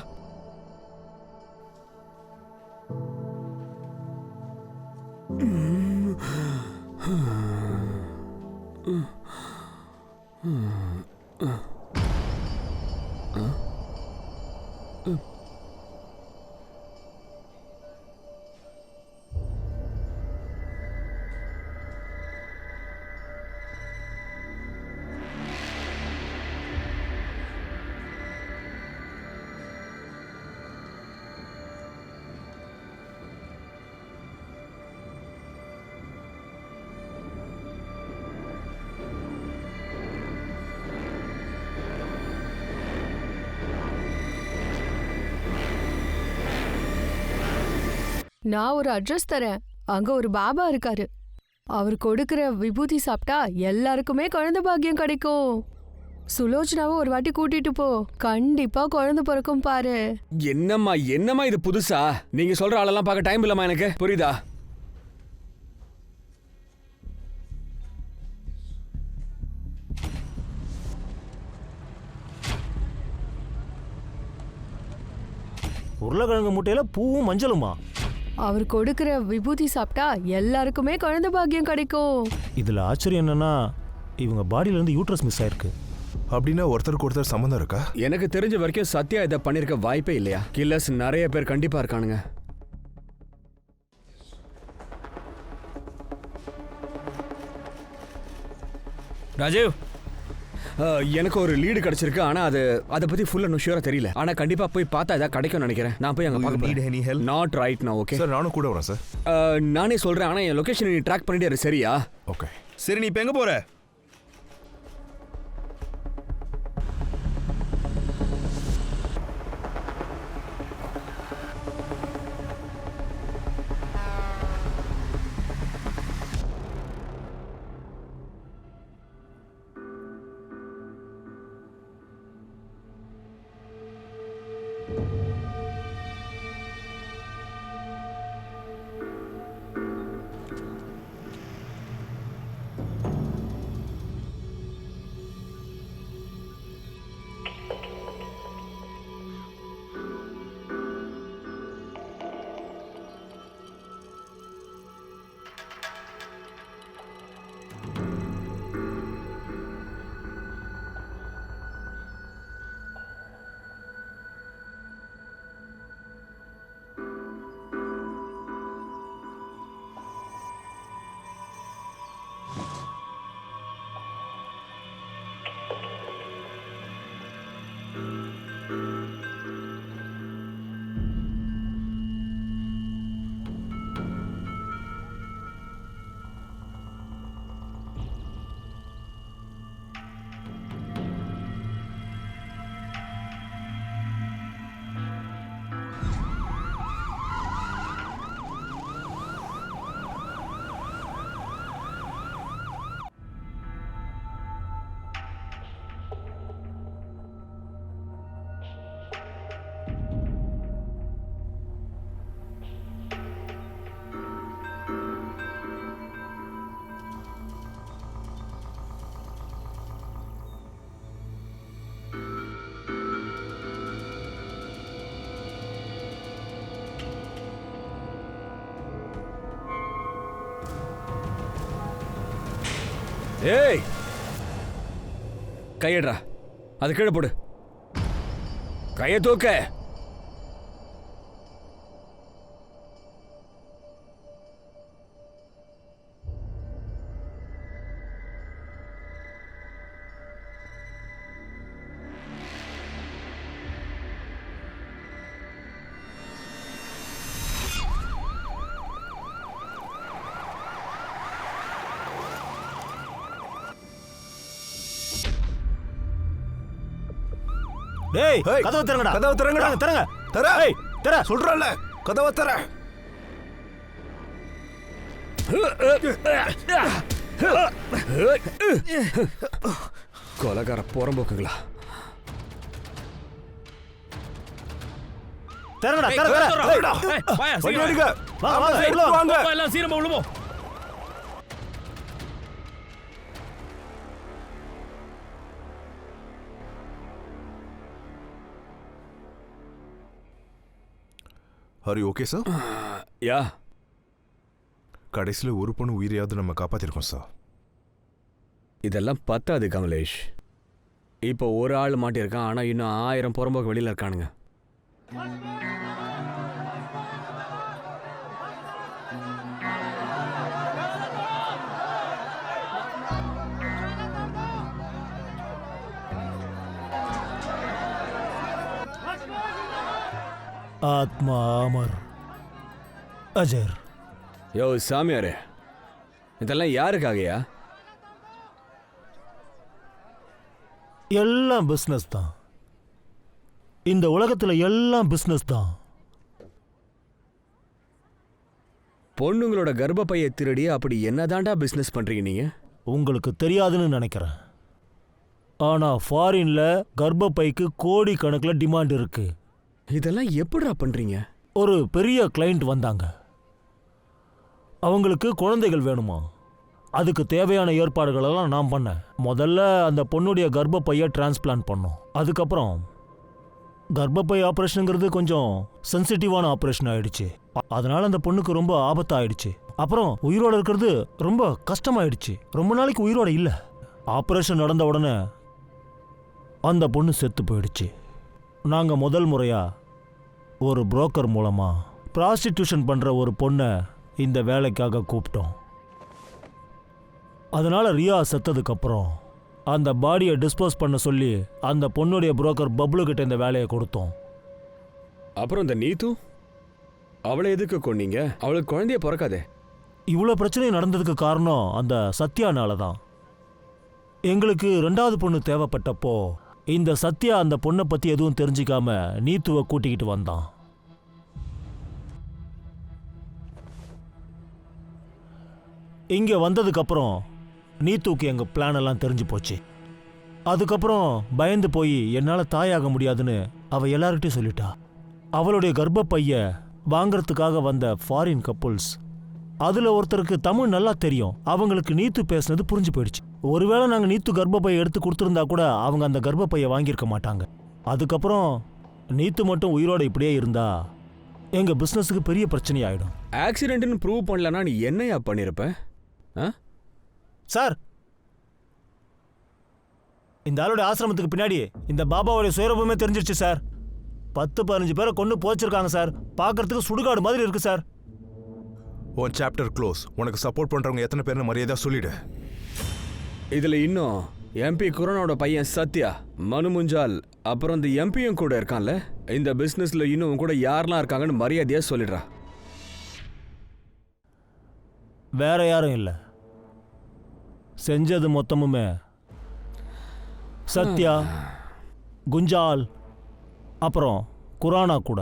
நான் ஒரு அட்ரஸ் தரேன். அங்க ஒரு பாபா இருக்காரு. அவர் கொடுக்கிற விபூதி சாப்பிட்டா எல்லாருக்குமே குழந்தை பாக்கியம் கிடைக்கும். சுலோச்சனாவை ஒரு வாட்டி கூட்டிட்டு போ, கண்டிப்பா குழந்தை பிறக்கும் பாரு. என்னம்மா இது புதுசா? நீங்க சொல்ற ஆளெல்லாம் பார்க்க டைம் இல்லம்மா எனக்கு, புரியுதா? உருளைக்கிழங்கு முட்டையில பூவும் மஞ்சளுமா? அவர் கொடுக்கிற விபூதி சாப்பிட்டா எல்லாருக்குமே குழந்தை பாக்கியம் கிடைக்கும். இதுல ஆச்சரியம் என்னன்னா இவங்க பாடியில இருந்து யூட்ரஸ் மிஸ் ஆயிருக்கு. அப்படின்னா ஒருத்தருக்கு ஒருத்தர் சம்மந்தம் இருக்கா? எனக்கு தெரிஞ்ச வரைக்கும் சத்யா இதை பண்ணிருக்க வாய்ப்பே இல்லையா. கில்லர்ஸ் நிறைய பேர் கண்டிப்பா இருக்கானுங்க. ராஜீவ், எனக்கு ஒரு லீடு கிடைச்சிருக்கு. ஆனா அதை பத்தி ஃபுல்லா இன்னும் ஷூரா தெரியல. ஆனா கண்டிப்பா போய் பார்த்தா ஏதாவது கிடைக்கும்னு நினைக்கிறேன். நான் போய் அங்க பார்க்க need any help? Not right நான். ஓகே சார், நானும் கூட வரேன் சார். நானே சொல்றேன். ஆனா என் லொகேஷன் நீ ட்ராக் பண்ணிட்டே இரு, சரியா? ஓகே. சரி, நீ இப்போ எங்கே போகிற? ஏய், கையடுறா. அது கீழே போடு. கையை தூக்க. டேய், ஏய், கதவை திறங்கடா. கதவை திறங்கடா. திறங்க. தர. ஏய், திற. சொல்றல, கதவை தர. கொலகார போறம்போக்குங்களா? திறங்கடா, திற. வண்டி எடுங்க. வாங்க. எல்லாம் சீரமா விழுமோ. Are you okay, sir? யா. கடைசியில் ஒரு பொண்ணு உயிரையாவது நம்ம காப்பாத்திருக்கோம் சார். இதெல்லாம் பத்தாது கமலேஷ். இப்போ ஒரு ஆள் மாட்டியிருக்கான். ஆனா இன்னும் 1000 புறம்போக்கு வெளியில இருக்கானுங்க. ஆத்மா அமர் அஜர். யோ சாமியாரே, இதெல்லாம் யாருக்காகயா? எல்லாம் பிஸ்னஸ் தான். இந்த உலகத்துல எல்லாம் பிஸ்னஸ் தான். பொண்ணுங்களோட கர்ப்பப்பையை திருடி அப்படி என்னதான்டா பிசினஸ் பண்றீங்க நீங்க? உங்களுக்கு தெரியாதுன்னு நினைக்கிறேன். ஆனா ஃபாரின்ல கர்ப்பப்பைக்கு கோடி கணக்கில் டிமாண்ட் இருக்கு. இதெல்லாம் எப்படிடா பண்றீங்க? ஒரு பெரிய கிளைண்ட் வந்தாங்க. அவங்களுக்கு குழந்தைகள் வேணுமா? அதுக்கு தேவையான ஏற்பாடுகளெல்லாம் நான் பண்ணேன். முதல்ல அந்த பொண்ணுடைய கர்ப்பப்பையை டிரான்ஸ்பிளான்ட் பண்ணோம். அதுக்கப்புறம் கர்ப்பப்பை ஆப்ரேஷனுங்கிறது கொஞ்சம் சென்சிட்டிவான ஆப்ரேஷன் ஆயிடுச்சு. அதனால அந்த பொண்ணுக்கு ரொம்ப ஆபத்தாயிடுச்சு. அப்புறம் உயிரோட இருக்கிறது ரொம்ப கஷ்டமாயிடுச்சு. ரொம்ப நாளைக்கு உயிரோட இல்லை. ஆப்ரேஷன் நடந்த உடனே அந்த பொண்ணு செத்து போயிடுச்சு. நாங்கள் முதல் முறையா ஒரு புரோக்கர் மூலமா ப்ராஸ்டிடியூஷன் பண்ற ஒரு பொண்ணை இந்த வேலைக்காக கூப்பிட்டோம். அதனால ரியா செத்ததுக்கு அப்புறம் அந்த பாடியை டிஸ்போஸ் பண்ண சொல்லி அந்த பொண்ணுடைய புரோக்கர் பப்ளு கிட்ட இந்த வேலையை கொடுத்தோம். அப்புறம் இந்த நீத்து, அவளை எதுக்கு கொன்னீங்க? அவளுக்கு குழந்தைய பிறக்காதே. இவ்வளோ பிரச்சனை நடந்ததுக்கு காரணம் அந்த சத்யானால தான். எங்களுக்கு 2வது பொண்ணு தேவைப்பட்டப்போ இந்த சத்யா அந்த பொண்ணை பற்றி எதுவும் தெரிஞ்சிக்காம நீத்துவை கூட்டிக்கிட்டு வந்தான். இங்கே வந்ததுக்கப்புறம் நீத்துக்கு எங்கள் பிளான் எல்லாம் தெரிஞ்சு போச்சு. அதுக்கப்புறம் பயந்து போய் என்னால் தாயாக முடியாதுன்னு அவள் எல்லார்கிட்டையும் சொல்லிட்டா. அவளுடைய கர்ப்பப்பைய வாங்கறதுக்காக வந்த ஃபாரின் கப்புள்ஸ், அதில் ஒருத்தருக்கு தமிழ் நல்லா தெரியும். அவங்களுக்கு நீத்து பேசுனது புரிஞ்சு போயிடுச்சு. ஒருவேளை நாங்கள் நீத்து கர்ப்பப்பையை எடுத்து கொடுத்துருந்தா கூட அவங்க அந்த கர்ப்பப்பையை வாங்கியிருக்க மாட்டாங்க. அதுக்கப்புறம் நீத்து மட்டும் உயிரோட இப்படியே இருந்தா எங்கள் பிஸ்னஸுக்கு பெரிய பிரச்சனை ஆகிடும். ஆக்சிடென்ட்னு ப்ரூவ் பண்ணலன்னா நீ என்னையா பண்ணிருப்ப? சார், இந்த ஆளுடைய ஆசிரமத்துக்கு பின்னாடி இந்த பாபாவுடைய சுயரூபமே தெரிஞ்சிருச்சு சார். 10-15 பேரை கொண்டு போச்சிருக்காங்க சார். பார்க்கறதுக்கு சுடுகாடு மாதிரி இருக்கு சார். உன் சாப்டர் க்ளோஸ். உனக்கு சப்போர்ட் பண்றவங்க எத்தனை பேர்னு மரியாதை சொல்லிடு. இதுல இன்னும் எம்பி குரனோட பையன் சத்யா, மனு முஞ்சால், அப்புறம் இந்த எம்பியும் கூட இருக்கான்ல. இந்த பிசினஸ்ல இன்னும் கூட யாரெல்லாம் இருக்காங்கன்னு மரியாதையா சொல்லிடுறா. வேற யாரும் இல்லை. செஞ்சது மொத்தமுமே சத்யா, குஞ்சால், அப்புறம் குரானா கூட.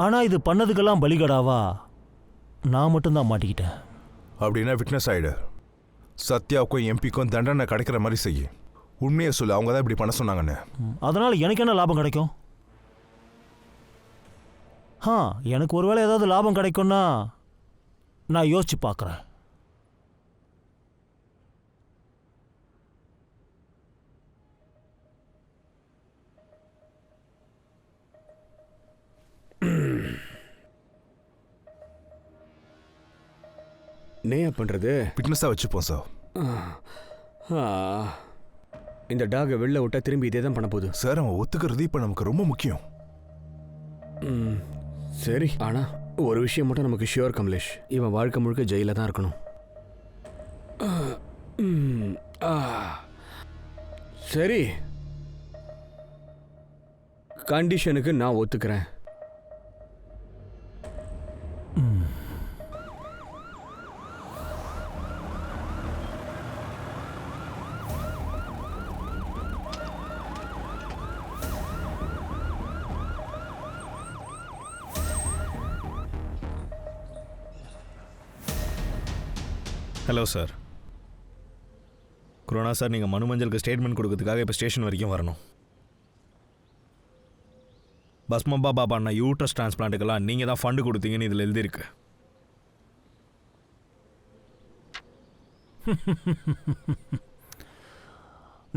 ஆனா இது பண்ணதுக்கெல்லாம் பலிகடாவா நான் மட்டும்தான் மாட்டிக்கிட்டேன். அப்படின்னா விட்னஸ் ஆயிடு. சத்யாவுக்கும் எம்பிக்கும் தண்டனை கிடைக்கிற மாதிரி செய்ய. உண்மையை சொல்லு, அவங்க தான் இப்படி பண்ண சொன்னாங்கன்னு. அதனால எனக்கு என்ன லாபம் கிடைக்கும்? எனக்கு ஒருவேளை ஏதாவது லாபம் கிடைக்கும்னா நான் யோசிச்சு பார்க்குறேன். நேயா பண்றது? விட்னஸாக வச்சுப்போம் சார். இந்த டாகை வெளில விட்டா திரும்பி இதே தான் பண்ண போகுது. சார், அவன் ஒத்துக்கிறது இப்போ நமக்கு ரொம்ப முக்கியம். சரி, ஆனா ஒரு விஷயம் மட்டும் நமக்கு ஷியோர் கமலேஷ், இவன் வாழ்க்கை முழுக்க ஜெயில தான் இருக்கணும். சரி, கண்டிஷனுக்கு நான் ஒத்துக்கிறேன். Hello sir. குரோனா சார், நீங்கள் மனு மஞ்சளுக்கு ஸ்டேட்மெண்ட் கொடுக்கறதுக்காக இப்போ ஸ்டேஷன் வரைக்கும் வரணும். பஸ்மபா பாபா அண்ணா யூட்ரஸ் டிரான்ஸ்பிளான்ட்டுக்கெல்லாம் நீங்கள் தான் ஃபண்டு கொடுத்தீங்கன்னு இதில் எழுதியிருக்கு.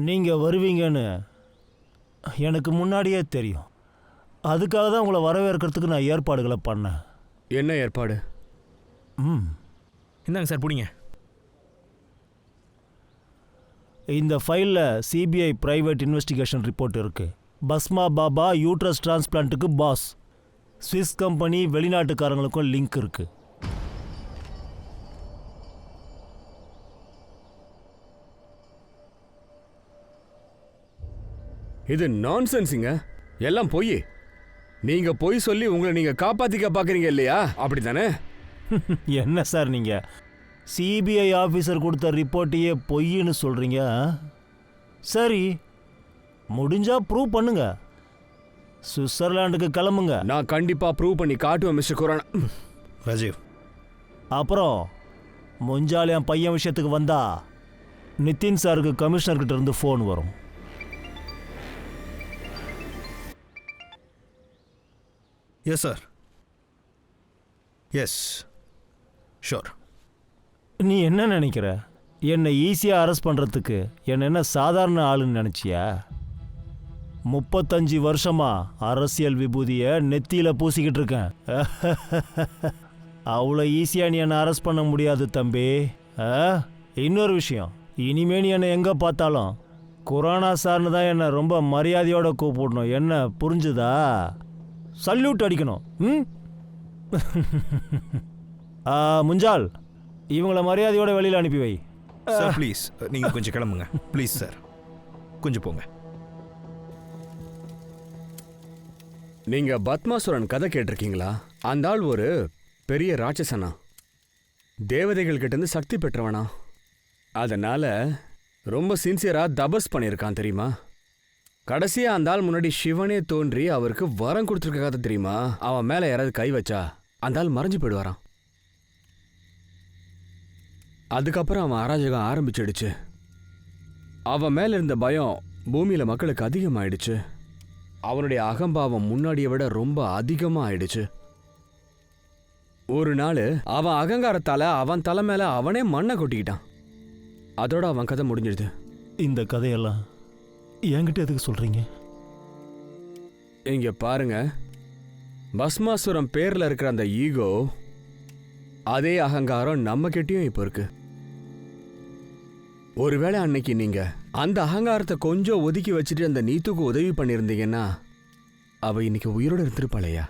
நீங்கள் வருவீங்கன்னு எனக்கு முன்னாடியே தெரியும். அதுக்காக தான் உங்களை வரவேற்கிறதுக்கு நான் ஏற்பாடுகளை பண்ணேன். என்ன ஏற்பாடு? இந்தாங்க சார், பிடிங்க. இந்த ஃபைலில் சிபிஐ பிரைவேட் இன்வெஸ்டிகேஷன் ரிப்போர்ட் இருக்கு. பஸ்மா பாபா யூட்ரஸ் டிரான்ஸ்பிளான்ட்டுக்கு பாஸ். ஸ்விஸ் கம்பெனி வெளிநாட்டுக்காரங்களுக்கும் லிங்க் இருக்கு. இது நான்சென்ஸுங்க, எல்லாம் பொய். நீங்க பொய் சொல்லி உங்களை நீங்க காப்பாத்திக்க பாக்குறீங்க இல்லையா? அப்படித்தானே? என்ன சார் நீங்கள் சிபிஐ ஆஃபீஸர் கொடுத்த ரிப்போர்ட்டையே பொய்ன்னு சொல்கிறீங்க? சரி, முடிஞ்சா ப்ரூவ் பண்ணுங்க. சுவிட்சர்லாண்டுக்கு கிளம்புங்க. நான் கண்டிப்பா ப்ரூவ் பண்ணி காட்டுவேன் மிஸ்டர் குரானா. ராஜீவ், அப்புறம் முஞ்சால் என் பையன் விஷயத்துக்கு வந்தா நிதின் சாருக்கு கமிஷனர்கிட்ட இருந்து ஃபோன் வரும். Yes sir. Yes, sure. நீ என்ன நினைக்கிற? என்னை ஈஸியாக அரெஸ்ட் பண்ணுறதுக்கு என்ன சாதாரண ஆளுன்னு நினச்சியா? 35 வருஷமா அரசியல் விபூதியை நெத்தியில் பூசிக்கிட்டு இருக்கேன். அவ்வளோ ஈஸியாக நீ என்னை அரெஸ்ட் பண்ண முடியாது தம்பி. இன்னொரு விஷயம், இனிமே நீ என்னை எங்கே பார்த்தாலும் குரானா சார்னு தான் என்னை ரொம்ப மரியாதையோடு கூப்பிடணும். என்ன புரிஞ்சுதா? சல்யூட் அடிக்கணும். முஞ்சால், இவங்கள மரியாதையோட வெளியில் அனுப்பி வை. சார் ப்ளீஸ், நீங்கள் கொஞ்சம் கிளம்புங்க ப்ளீஸ் சார். கொஞ்சம் போங்க. நீங்க பத்மாசுரன் கதை கேட்டிருக்கீங்களா? அந்த ஆள் ஒரு பெரிய ராட்சசனா, தேவதைகள் கிட்ட இருந்து சக்தி பெற்றவனா. அதனால ரொம்ப சின்சியரா தபஸ் பண்ணியிருக்கான் தெரியுமா? கடைசியா அந்த ஆள் முன்னாடி சிவனே தோன்றி அவருக்கு வரம் கொடுத்துருக்க கதை தெரியுமா? அவன் மேல யாராவது கை வச்சா அந்த ஆள் மறைஞ்சு போயிடுவாரான். அதுக்கப்புறம் அவன் அராஜகம் ஆரம்பிச்சிடுச்சு. அவன் மேல இருந்த பயம் பூமியில மக்களுக்கு அதிகமாயிடுச்சு. அவனுடைய அகம்பாவம் முன்னாடியை விட ரொம்ப அதிகமா ஆயிடுச்சு. ஒரு நாள் அவன் அகங்காரத்தால அவன் தலை மேல அவனே மண்ணை கொட்டிக்கிட்டான். அதோட அவன் கதை முடிஞ்சிடுது. இந்த கதையெல்லாம் என்கிட்ட எதுக்கு சொல்றீங்க? இங்க பாருங்க, பஸ்மாசுரம் பேர்ல இருக்கிற அந்த ஈகோ, அதே அகங்காரம் நம்ம கிட்டயும் இப்ப இருக்கு. ஒருவேளை அன்னைக்கு நீங்க அந்த அகங்காரத்தை கொஞ்சம் ஒதுக்கி வச்சுட்டு அந்த நீத்துக்கு உதவி பண்ணியிருந்தீங்கன்னா அவ இன்னைக்கு உயிரோட இருந்திருப்பாளையா?